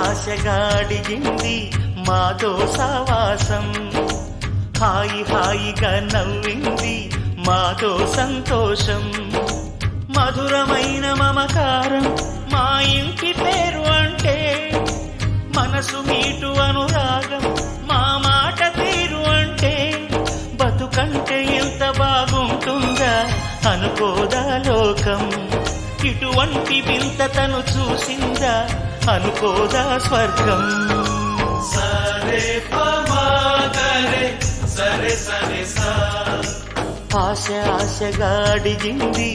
ఆశగా అడిగింది మాతో సావాసం, హాయి హాయిగా నవ్వింది మాతో సంతోషం. మధురమైన మమకారం మా ఇంటి పేరు అంటే, మనసు మీటు అనురాగం మా మాట తీరు అంటే, బతుకంటే ఎంత బాగుంటుందా అనుకోదా లోకం. ఇటువంటి వింత తను చూసిందా అనుకోదా స్వర్గం. సరే పమాగరే సరే సరే సా, ఆశగా అడిగింది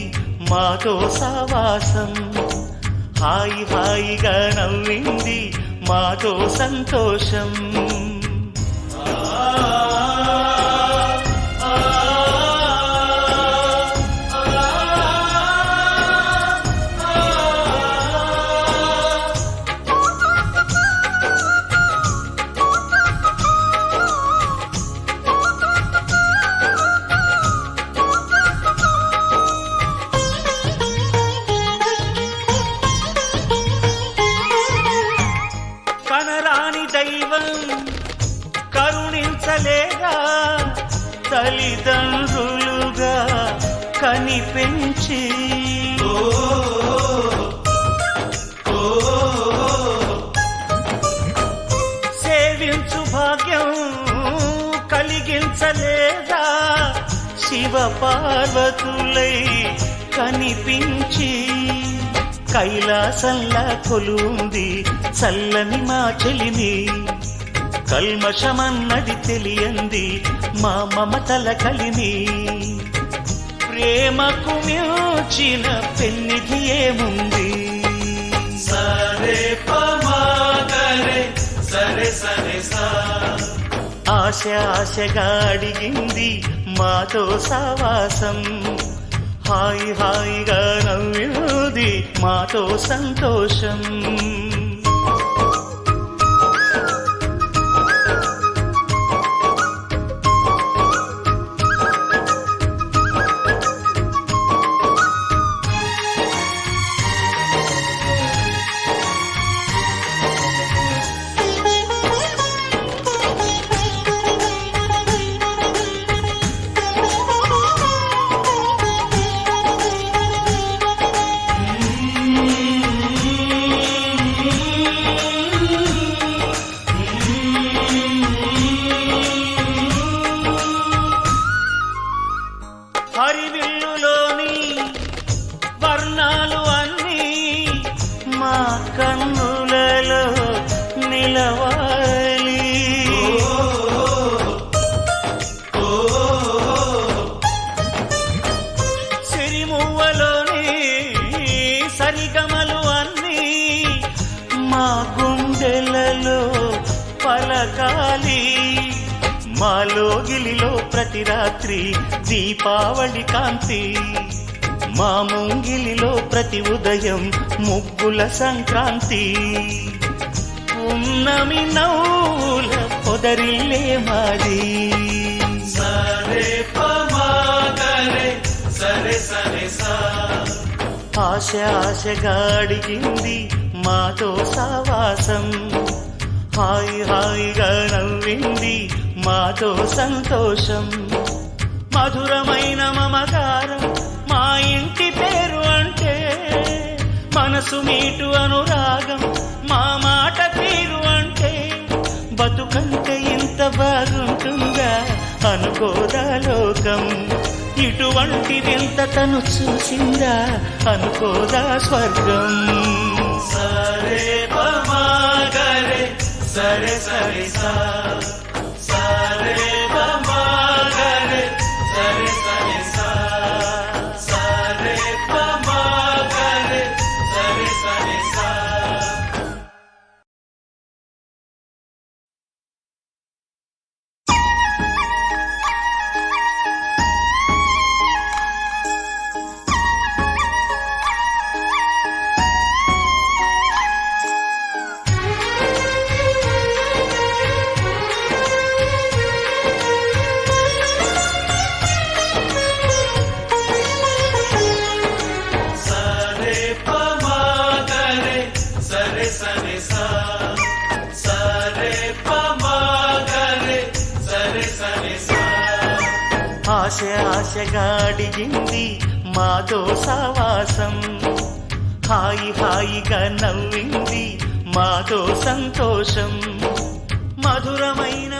మాతో సావాసం, హాయి హాయిగా నవ్వింది మాతో సంతోషం. కనరాని దైవం కరుణించలేగా, తల్లిదండ్రులుగా కనిపెంచి సేవించు భాగ్యం కలిగించలేదా, శివ పార్వతులై కనిపించి. కైలాసంలా కొలుంది చల్లని మా చెలిని, కల్మషమన్నది తెలియంది మా మమతల కలిని. ప్రేమకు మించిన పెన్నిధి ఏముంది. సరే పమాగరే సరే సరే సా, ఆశగా అడిగింది మాతో సావాసం, హాయి హాయిగా నవ్వింది మాతో సంతోషం. హరివిల్లులోని వర్ణాలు అన్నీ మా కన్నులలో నిలవాలి. సిరిమువ్వలోని సరిగమలు అన్నీ మా గుండెలలో పలకాలి. మాలో గిలిలో ప్రతి రాత్రి దీపావళి కాంతి, మా ముంగిలిలో ప్రతి ఉదయం ముగ్గుల సంక్రాంతి. ఉన్నమి నవ్వుల పొదరిల్లే మాది. సరే పమాగరే సరే సరే సా, ఆశగా అడిగింది మాతో సావాసం, హాయి హాయిగా నవ్వింది మాతో సంతోషం. మధురమైన మమకారం మా ఇంటి పేరు అంటే, మనసు మీటు అనురాగం మా మాట తీరు అంటే, బతుకంటే ఇంత బాగుంటుందా అనుకోదా లోకం. ఇటువంటి వింత తను చూసిందా అనుకోదా స్వర్గం. సరే పమాగరే సరే సరే సా, సరే పమాగరే సరే సరే సా, సరే పమాగరే సరే సరే సా. ఆశగా అడిగింది మాతో సావాసం, హాయిగా నవ్వింది మాతో సంతోషం, మధురమైన